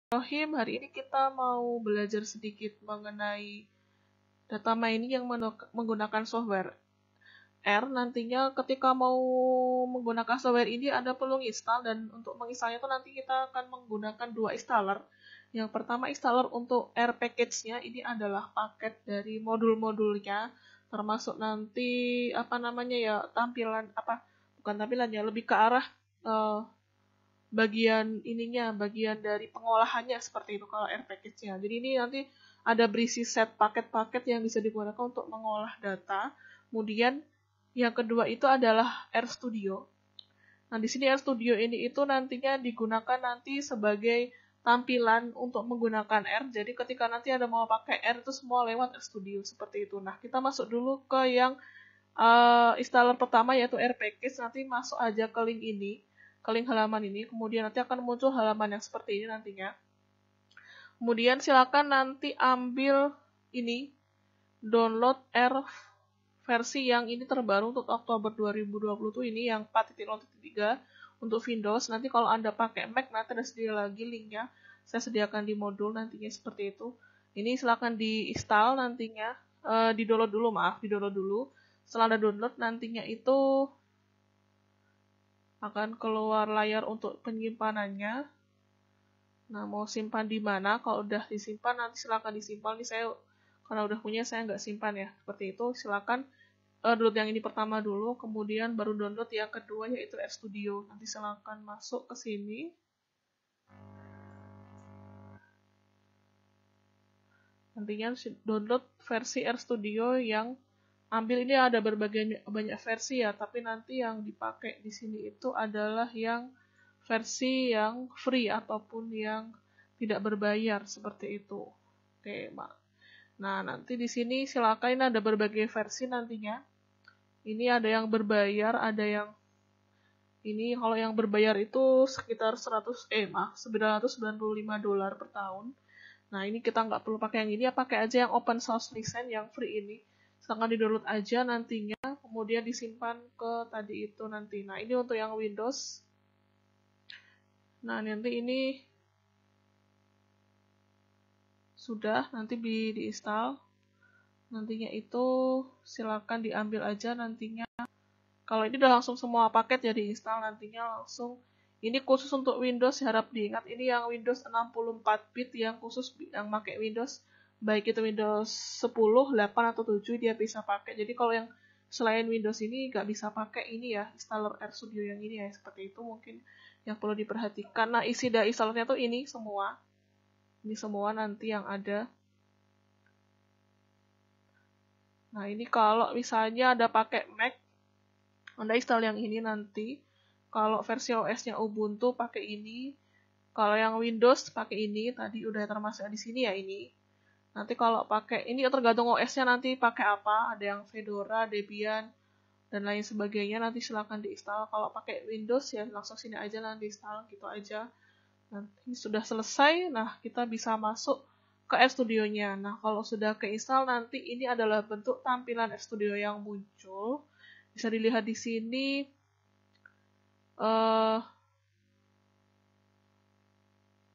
Rohim, hari ini kita mau belajar sedikit mengenai data mining yang menggunakan software R. Nantinya ketika mau menggunakan software ini ada perlu install, dan untuk menginstalnya itu nanti kita akan menggunakan dua installer. Yang pertama installer untuk R package-nya, ini adalah paket dari modul-modulnya, termasuk nanti tampilan bukan tampilan ya, lebih ke arah bagian dari pengolahannya seperti itu kalau R package-nya. Jadi ini nanti ada berisi set paket-paket yang bisa digunakan untuk mengolah data. Kemudian yang kedua itu adalah RStudio. Nah, di sini RStudio ini itu nantinya digunakan nanti sebagai tampilan untuk menggunakan R. Jadi ketika nanti ada mau pakai R itu semua lewat RStudio seperti itu. Nah, kita masuk dulu ke yang installer pertama yaitu R package. Nanti masuk aja ke link ini, ke link halaman ini, kemudian nanti akan muncul halaman yang seperti ini nantinya. Kemudian silakan nanti ambil ini, download R versi yang ini terbaru untuk Oktober 2020 tuh, ini yang 4.0.3 untuk Windows. Nanti kalau Anda pakai Mac nanti ada sedia lagi linknya, saya sediakan di modul nantinya seperti itu. Ini silakan di-install nantinya, di-download dulu. Setelah ada download nantinya itu akan keluar layar untuk penyimpanannya. Nah, mau simpan di mana? Kalau udah disimpan nanti silakan disimpan. Ini saya karena udah punya, saya nggak simpan ya. Seperti itu, silakan download yang ini pertama dulu, kemudian baru download yang kedua yaitu RStudio. Nanti silakan masuk ke sini. Nantinya download versi RStudio yang ambil ini ada banyak versi ya, tapi nanti yang dipakai di sini itu adalah yang versi yang free ataupun yang tidak berbayar seperti itu. Oke, Mak. Nah, nanti di sini silakan, ada berbagai versi nantinya. Ini ada yang berbayar, ada yang ini kalau yang berbayar itu sekitar $995 per tahun. Nah, ini kita nggak perlu pakai yang ini, ya pakai aja yang open source license yang free ini. Silahkan di-download aja nantinya, kemudian disimpan ke tadi itu nanti. Nah, ini untuk yang Windows. Nah, nanti ini sudah, nanti di-install. Nantinya itu silakan diambil aja nantinya. Kalau ini udah langsung semua paket ya diinstal nantinya langsung. Ini khusus untuk Windows, harap diingat ini yang Windows 64 bit yang khusus yang pakai Windows, baik itu Windows 10, 8 atau 7 dia bisa pakai. Jadi kalau yang selain Windows ini nggak bisa pakai ini ya, installer RStudio yang ini ya, seperti itu mungkin yang perlu diperhatikan. Nah, isi dari installernya tuh ini semua. Ini semua nanti yang ada. Nah, ini kalau misalnya ada pakai Mac, Anda install yang ini nanti. Kalau versi OS-nya Ubuntu pakai ini. Kalau yang Windows pakai ini. Tadi udah termasuk di sini ya ini. Nanti kalau pakai ini tergantung OS-nya nanti pakai apa. Ada yang Fedora, Debian, dan lain sebagainya. Nanti silakan diinstal. Kalau pakai Windows ya langsung sini aja nanti install gitu aja. Nanti sudah selesai. Nah, kita bisa masuk ke RStudio-nya. Nah, kalau sudah keinstall nanti ini adalah bentuk tampilan RStudio yang muncul. Bisa dilihat di sini.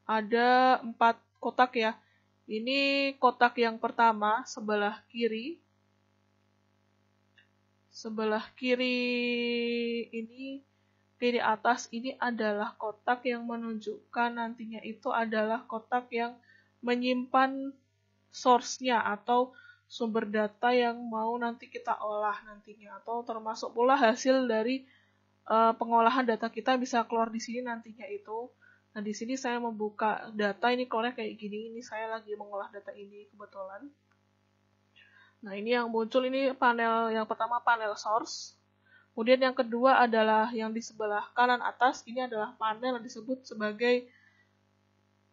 Ada 4 kotak ya. Ini kotak yang pertama sebelah kiri. Sebelah kiri ini, kiri atas ini adalah kotak yang menunjukkan nantinya itu adalah kotak yang menyimpan source-nya atau sumber data yang mau nanti kita olah nantinya, atau termasuk pula hasil dari pengolahan data kita bisa keluar di sini nantinya itu. Nah, di sini saya membuka data, ini keluarnya kayak gini. Ini saya lagi mengolah data ini kebetulan. Nah, ini yang muncul ini panel yang pertama, panel source. Kemudian yang kedua adalah yang di sebelah kanan atas. Ini adalah panel yang disebut sebagai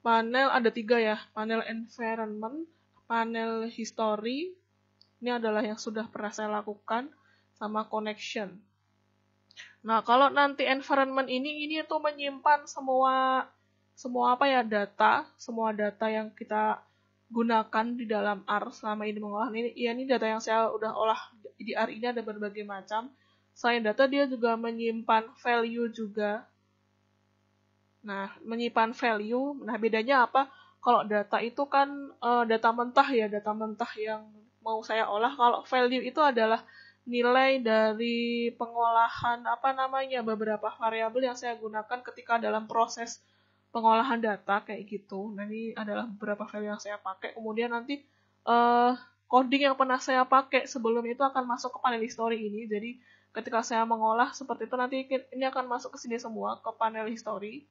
panel, ada 3 ya. Panel environment, panel history. Ini adalah yang sudah pernah saya lakukan, sama connection. Nah, kalau nanti environment ini tuh menyimpan semua data, semua data yang kita gunakan di dalam R selama ini mengolah ini. Ya, ini data yang saya udah olah di R ini ada berbagai macam. Selain data dia juga menyimpan value juga. Nah, menyimpan value. Nah, bedanya apa? Kalau data itu kan data mentah ya, data mentah yang mau saya olah. Kalau value itu adalah nilai dari pengolahan apa namanya beberapa variabel yang saya gunakan ketika dalam proses pengolahan data kayak gitu. Nah, ini adalah beberapa value yang saya pakai. Kemudian nanti uh, coding yang pernah saya pakai sebelum itu akan masuk ke panel history ini. Jadi ketika saya mengolah seperti itu nanti ini akan masuk ke sini semua ke panel history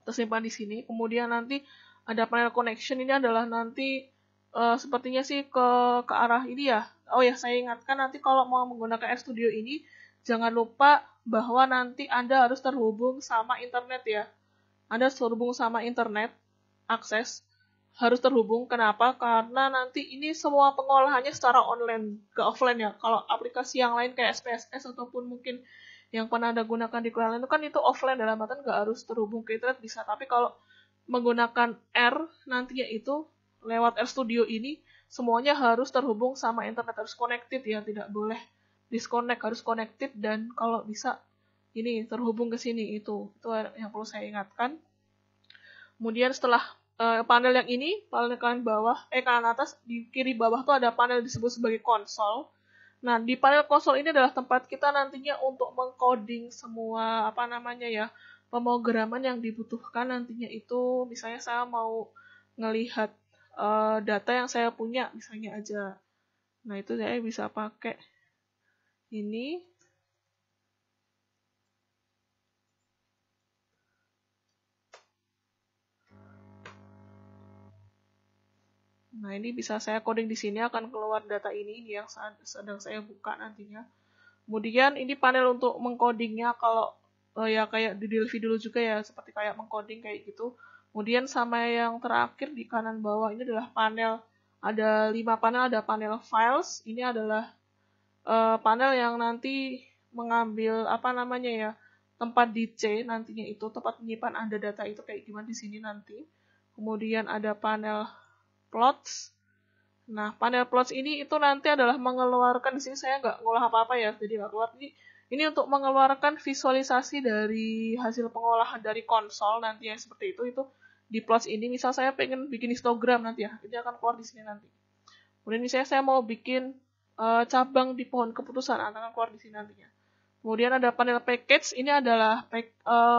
tersimpan di sini. Kemudian nanti ada panel connection, ini adalah nanti sepertinya sih ke arah ini ya. Oh ya, saya ingatkan nanti kalau mau menggunakan RStudio ini jangan lupa bahwa nanti Anda harus terhubung sama internet ya. Anda harus terhubung sama internet, akses harus terhubung. Kenapa? Karena nanti ini semua pengolahannya secara online, ke offline ya. Kalau aplikasi yang lain kayak SPSS ataupun mungkin yang pernah Anda gunakan di klien itu kan itu offline, dalam artian nggak harus terhubung ke internet bisa. Tapi kalau menggunakan R nantinya itu lewat RStudio ini semuanya harus terhubung sama internet, harus connected ya, tidak boleh disconnect, harus connected dan kalau bisa ini terhubung ke sini itu yang perlu saya ingatkan. Kemudian setelah panel yang ini, panel kanan bawah, kanan atas, di kiri bawah tuh ada panel disebut sebagai konsol. Nah, di panel konsol ini adalah tempat kita nantinya untuk mengcoding semua apa namanya ya, pemrograman yang dibutuhkan nantinya itu. Misalnya saya mau ngelihat data yang saya punya, misalnya aja. Nah, itu saya bisa pakai ini. Nah, ini bisa saya coding di sini, akan keluar data ini yang sedang saya buka nantinya. Kemudian ini panel untuk mengcodingnya, kalau ya kayak di Delphi dulu juga ya, seperti kayak mengcoding kayak gitu. Kemudian sama yang terakhir di kanan bawah ini adalah panel, ada 5 panel, ada panel files, ini adalah panel yang nanti mengambil apa namanya ya, tempat DC nantinya itu, tempat menyimpan Anda data itu kayak gimana di sini nanti. Kemudian ada panel plots. Nah, panel plots ini itu nanti adalah mengeluarkan, di sini saya nggak ngolah apa-apa ya, jadi nggak keluar. Ini untuk mengeluarkan visualisasi dari hasil pengolahan dari konsol nanti yang seperti itu di plots ini. Misal saya pengen bikin histogram nanti ya, ini akan keluar di sini nanti. Kemudian misalnya saya mau bikin cabang di pohon keputusan, akan keluar di sini nantinya. Kemudian ada panel package, ini adalah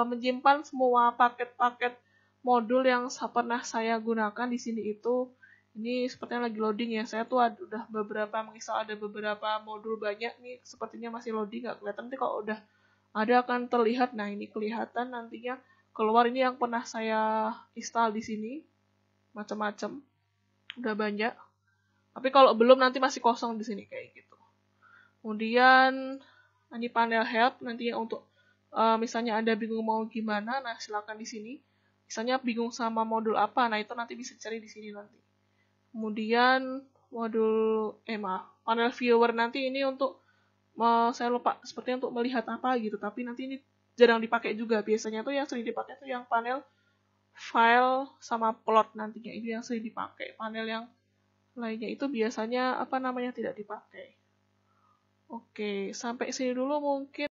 menyimpan semua paket-paket modul yang pernah saya gunakan di sini itu. Ini sepertinya lagi loading ya, saya tuh udah beberapa menginstal, ada beberapa modul banyak nih, sepertinya masih loading, nggak kelihatan. Nanti kalau udah ada akan terlihat. Nah, ini kelihatan nantinya keluar ini yang pernah saya install di sini, macam-macam, udah banyak. Tapi kalau belum nanti masih kosong di sini kayak gitu. Kemudian ini panel help nantinya untuk misalnya Anda bingung mau gimana, nah silakan di sini. Misalnya bingung sama modul apa, nah itu nanti bisa cari di sini nanti. Kemudian modul panel viewer nanti ini untuk saya lupa sepertinya untuk melihat apa gitu, tapi nanti ini jarang dipakai juga. Biasanya tuh yang sering dipakai tuh yang panel file sama plot nantinya, itu yang sering dipakai. Panel yang lainnya itu biasanya apa namanya tidak dipakai. Oke, sampai sini dulu mungkin.